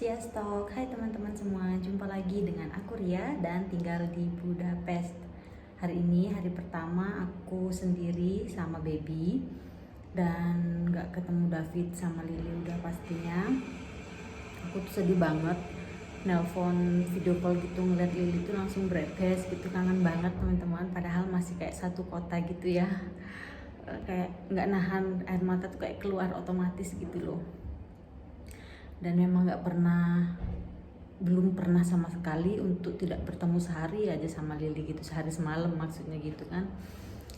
Sziasztok, hai teman-teman semua, jumpa lagi dengan aku Ria dan tinggal di Budapest. Hari ini hari pertama aku sendiri sama baby dan gak ketemu David sama Lily udah pastinya. Aku tuh sedih banget, nelpon video call gitu ngeliat Lily tuh langsung breathless gitu, kangen banget teman-teman. Padahal masih kayak satu kota gitu ya, kayak nggak nahan air mata tuh kayak keluar otomatis gitu loh. Dan memang belum pernah sama sekali untuk tidak bertemu sehari aja sama Lily gitu, sehari semalam maksudnya gitu kan.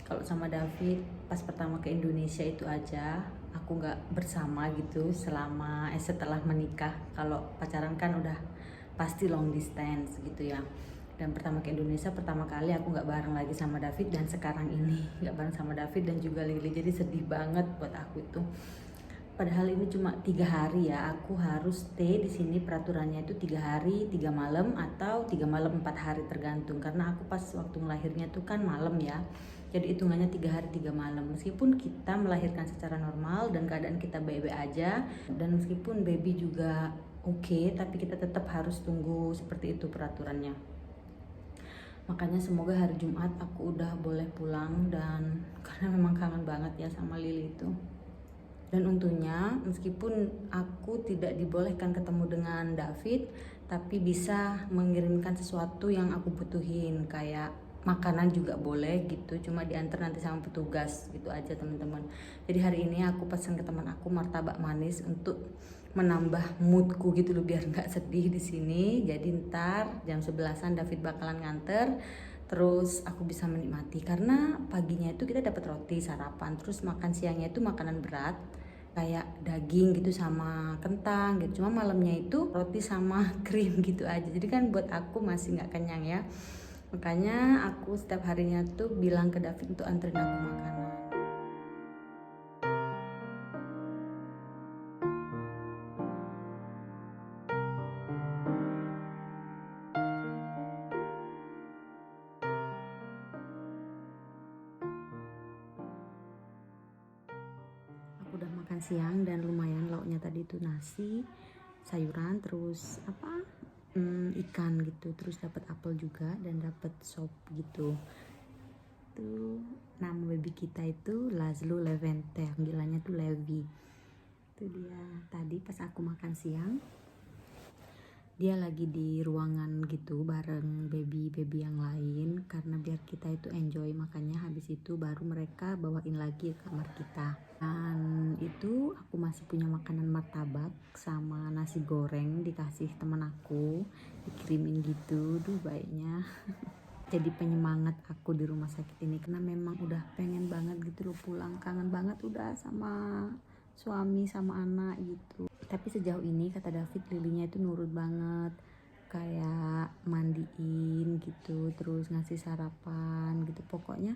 Kalau sama David pas pertama ke Indonesia itu aja aku nggak bersama gitu setelah menikah. Kalau pacaran kan udah pasti long distance gitu ya. Dan pertama ke Indonesia pertama kali aku nggak bareng lagi sama David, dan sekarang ini nggak bareng sama David dan juga Lily, jadi sedih banget buat aku itu. Padahal ini cuma 3 hari ya, aku harus stay di sini, peraturannya itu 3 hari 3 malam atau 3 malam 4 hari tergantung, karena aku pas waktu melahirnya tuh kan malam ya, jadi hitungannya 3 hari 3 malam. Meskipun kita melahirkan secara normal dan keadaan kita baik-baik aja, dan meskipun baby juga oke, tapi kita tetap harus tunggu seperti itu peraturannya. Makanya semoga hari Jumat aku udah boleh pulang, dan karena memang kangen banget ya sama Lily itu. Dan untungnya meskipun aku tidak dibolehkan ketemu dengan David, tapi bisa mengirimkan sesuatu yang aku butuhin, kayak makanan juga boleh gitu, cuma diantar nanti sama petugas gitu aja teman-teman. Jadi hari ini aku pesan ke teman aku martabak manis untuk menambah moodku gitu loh, biar nggak sedih di sini. Jadi ntar jam 11-an David bakalan nganter, terus aku bisa menikmati, karena paginya itu kita dapat roti sarapan, terus makan siangnya itu makanan berat kayak daging gitu sama kentang gitu, cuma malamnya itu roti sama krim gitu aja. Jadi kan buat aku masih nggak kenyang ya, makanya aku setiap harinya tuh bilang ke David untuk anterin aku makanan. Aku udah makan siang dan lumayan, lauknya tadi itu nasi, sayuran, terus ikan gitu, terus dapat apel juga dan dapat sop gitu. Tuh nama baby kita itu Laszlo Levente, panggilannya tuh Levi. Itu dia tadi pas aku makan siang, dia lagi di ruangan gitu bareng baby yang lain, karena biar kita itu enjoy, makanya habis itu baru mereka bawain lagi ke kamar kita. Dan itu aku masih punya makanan martabak sama nasi goreng, dikasih temen aku, dikirimin gitu. Duh baiknya. Jadi penyemangat aku di rumah sakit ini, karena memang udah pengen banget gitu loh pulang, kangen banget udah sama suami sama anak gitu. Tapi sejauh ini kata David, Lilinya itu nurut banget, kayak mandiin gitu, terus ngasih sarapan gitu. Pokoknya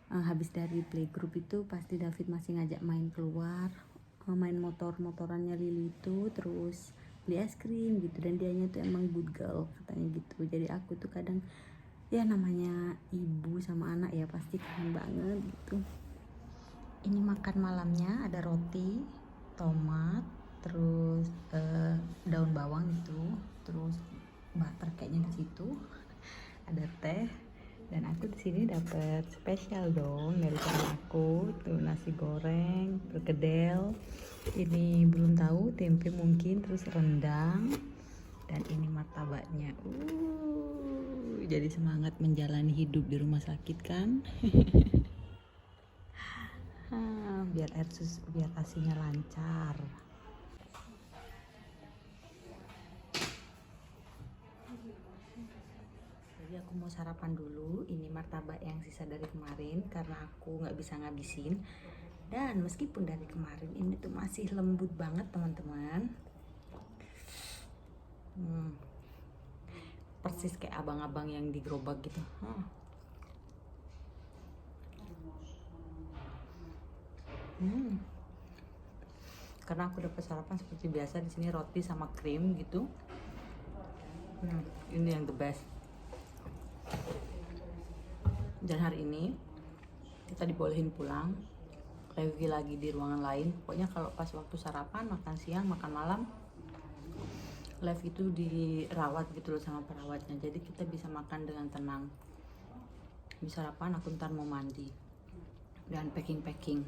habis dari playgroup itu pasti David masih ngajak main keluar, main motorannya Lily itu, terus beli es krim gitu. Dan dianya tuh emang good girl katanya gitu. Jadi aku tuh kadang ya namanya ibu sama anak ya pasti kangen banget gitu. Ini makan malamnya ada roti, tomat, terus daun bawang gitu, terus butter kayaknya di situ, ada teh, dan aku di sini dapat spesial dong dari teman aku tuh, nasi goreng, perkedel, ini belum tahu tempe mungkin, terus rendang, dan ini martabaknya. Jadi semangat menjalani hidup di rumah sakit kan. biar asinya lancar. Jadi aku mau sarapan dulu. Ini martabak yang sisa dari kemarin karena aku nggak bisa ngabisin. Dan meskipun dari kemarin ini tuh masih lembut banget teman-teman. Persis kayak abang-abang yang di gerobak gitu. Karena aku dapat sarapan seperti biasa di sini, roti sama krim gitu. Ini yang the best. Dan hari ini kita dibolehin pulang. Levi lagi di ruangan lain. Pokoknya kalau pas waktu sarapan, makan siang, makan malam, Lev itu dirawat gitu loh sama perawatnya, jadi kita bisa makan dengan tenang. Bisa sarapan, aku ntar mau mandi dan packing.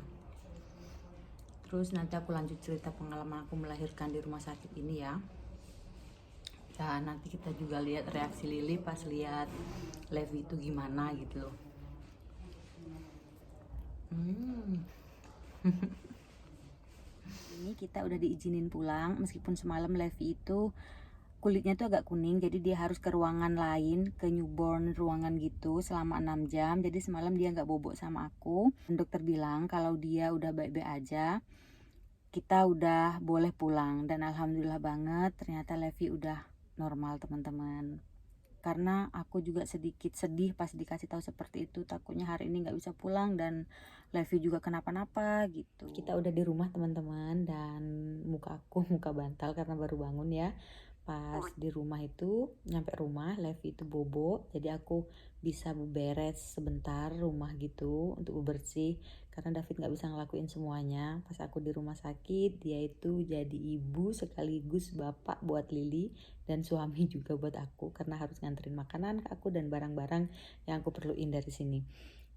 Terus nanti aku lanjut cerita pengalaman aku melahirkan di rumah sakit ini ya. Dan nanti kita juga lihat reaksi Lily pas lihat Levi itu gimana gitu loh. Ini kita udah diizinin pulang, meskipun semalam Levi itu kulitnya tuh agak kuning, jadi dia harus ke ruangan lain, ke newborn ruangan gitu selama 6 jam. Jadi semalam dia nggak bobok sama aku. Dokter bilang kalau dia udah baik-baik aja, kita udah boleh pulang. Dan alhamdulillah banget, ternyata Levi udah normal teman-teman. Karena aku juga sedikit sedih pas dikasih tahu seperti itu, takutnya hari ini nggak bisa pulang dan Levi juga kenapa-napa gitu. Kita udah di rumah teman-teman, dan muka aku muka bantal karena baru bangun ya. Pas di rumah itu, nyampe rumah Levi itu bobo, jadi aku bisa beberes sebentar rumah gitu untuk bebersih karena David nggak bisa ngelakuin semuanya. Pas aku di rumah sakit, dia itu jadi ibu sekaligus bapak buat Lily dan suami juga buat aku karena harus nganterin makanan ke aku dan barang-barang yang aku perluin dari sini.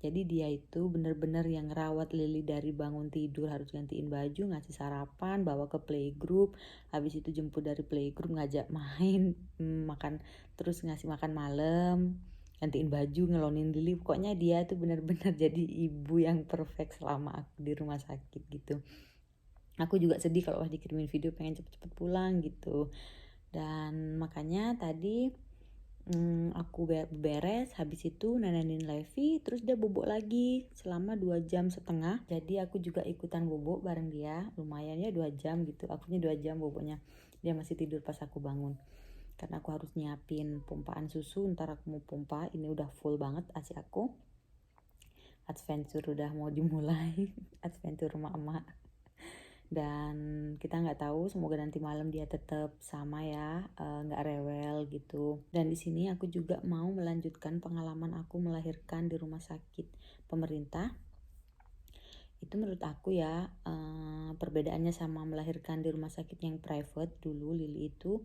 Jadi dia itu bener-bener yang ngerawat Lily dari bangun tidur, harus gantiin baju, ngasih sarapan, bawa ke playgroup, habis itu jemput dari playgroup, ngajak main, makan, terus ngasih makan malam, gantiin baju, ngelonin Lily. Pokoknya dia tuh bener-bener jadi ibu yang perfect selama aku di rumah sakit gitu. Aku juga sedih kalau dikirimin video pengen cepet-cepet pulang gitu. Dan makanya tadi aku beres, habis itu nenenin Levi, terus dia bobok lagi selama 2,5 jam. Jadi aku juga ikutan bobok bareng dia, lumayan ya 2 jam gitu. Akunya 2 jam boboknya, dia masih tidur pas aku bangun. Karena aku harus nyiapin pompaan susu, ntar aku mau pompa. Ini udah full banget AC aku. Adventure udah mau dimulai, adventure rumah emak. Dan kita nggak tahu, semoga nanti malam dia tetap sama ya, nggak rewel gitu. Dan di sini aku juga mau melanjutkan pengalaman aku melahirkan di rumah sakit pemerintah. Itu menurut aku ya, perbedaannya sama melahirkan di rumah sakit yang private dulu. Lily itu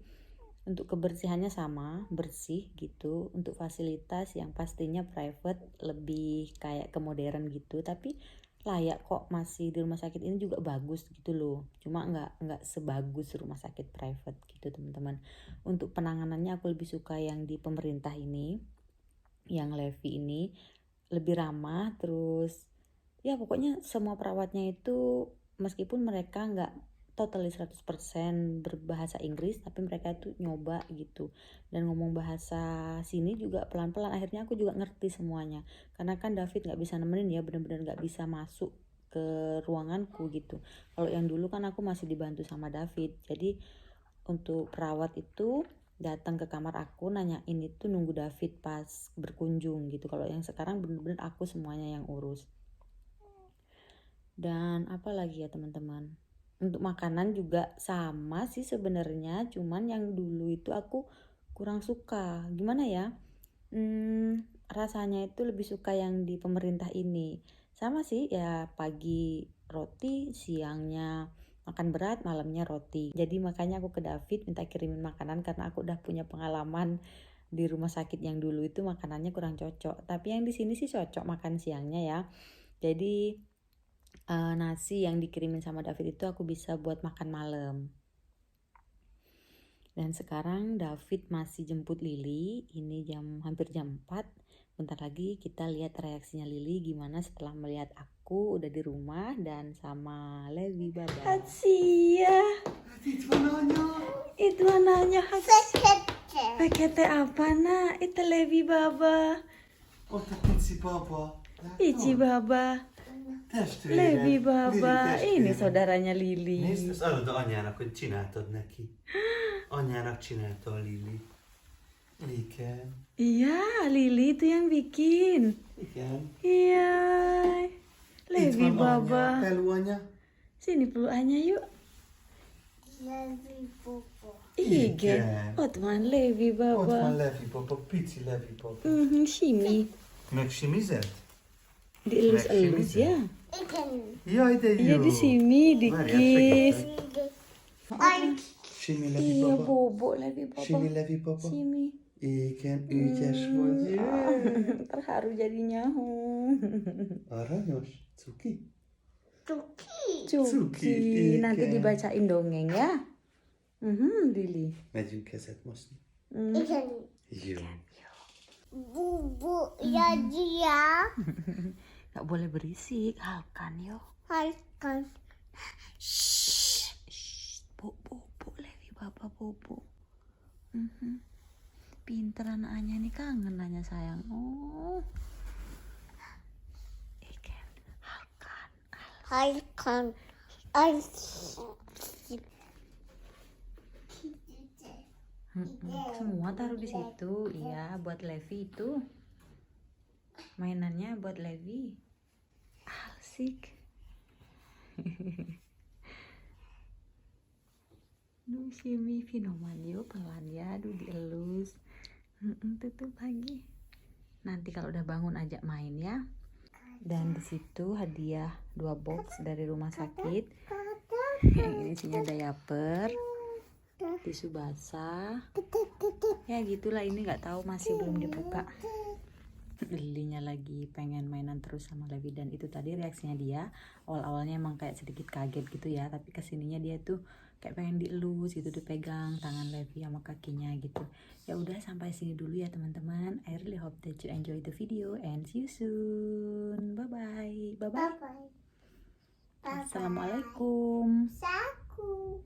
untuk kebersihannya sama, bersih gitu. Untuk fasilitas yang pastinya private lebih kayak ke modern gitu, tapi layak kok. Masih di rumah sakit ini juga bagus gitu loh, cuma nggak sebagus rumah sakit private gitu teman-teman. Untuk penanganannya aku lebih suka yang di pemerintah ini, yang Levi ini lebih ramah. Terus ya pokoknya semua perawatnya itu meskipun mereka nggak totally 100% berbahasa Inggris, tapi mereka itu nyoba gitu dan ngomong bahasa sini juga pelan-pelan. Akhirnya aku juga ngerti semuanya, karena kan David nggak bisa nemenin ya, bener-bener nggak bisa masuk ke ruanganku gitu. Kalau yang dulu kan aku masih dibantu sama David, jadi untuk perawat itu datang ke kamar aku nanyain itu nunggu David pas berkunjung gitu. Kalau yang sekarang bener-bener aku semuanya yang urus. Dan apa lagi ya teman-teman, untuk makanan juga sama sih sebenarnya, cuman yang dulu itu aku kurang suka. Gimana ya, rasanya itu lebih suka yang di pemerintah ini. Sama sih ya, pagi roti, siangnya makan berat, malamnya roti. Jadi makanya aku ke David minta kirimin makanan karena aku udah punya pengalaman di rumah sakit yang dulu itu makanannya kurang cocok. Tapi yang di sini sih cocok makan siangnya ya. Jadi nasi yang dikirimin sama David itu aku bisa buat makan malam. Dan sekarang David masih jemput Lily. Ini hampir jam 4. Bentar lagi kita lihat reaksinya Lily gimana setelah melihat aku udah di rumah dan sama Levi Baba. Hatsia. Itu anaknya Hatsia. Pakete apa nak? Itu Levi Baba. Oh, Pici Baba. Pici Baba. Levi Baba, ini saudaranya Lily. Nézd, az adod anyának, hogy csináltad neki. Anyának csinálta a Lili. Igen. Iya, Lily itu yang bikin. Igen. Iya. Itt Levi van Baba. anya, pelú anya. Sini pelukannya yuk. Levi Baba. Igen. Igen. Ott van Levi Ott van Baba. Levi Baba, pici Levi Baba. Simi. Megsimized? Dielus-elus ya. Igen. Jaj, de jó. Iya di sini, di Várjál, kiss. segítek. Ay, Simi Levi Iya Baba. bobo Levi Baba. Simi Levi Baba. Simi. Igen ügyes vagy. Terharu jadinya. Aranyos. Cuki. Tuki. Cuki. iya Nanti kan? dibacain dongeng ya. Lili. Megyünk kezet mosni. Igen. Jó. Bubu ya dia. Gak boleh berisik, halkan yo. Halkan. Bobo, Levi Baba bobo. Pinter anaknya nih, kangen nanya sayang. Oh. Ikan, halkan. Halkan. Semua taruh di situ, iya buat Levi itu. Mainannya buat Levi. Asik. Duh, Simi Finoman yuk pelan ya, aduh dielus. Tutup lagi. Nanti kalau udah bangun ajak main ya. Dan di situ hadiah 2 box dari rumah sakit. Yang ini isinya diaper, tisu basah. Ya gitulah, ini nggak tahu, masih belum dibuka. Lilinya lagi pengen mainan terus sama Levi, dan itu tadi reaksinya dia. Awal-awalnya emang kayak sedikit kaget gitu ya, tapi kesininya dia tuh kayak pengen dielus gitu, dipegang tangan Levi sama kakinya gitu. Ya udah, sampai sini dulu ya teman-teman. I really hope that you enjoy the video and see you soon. Bye bye. Bye bye. Bye. Assalamualaikum. Saku.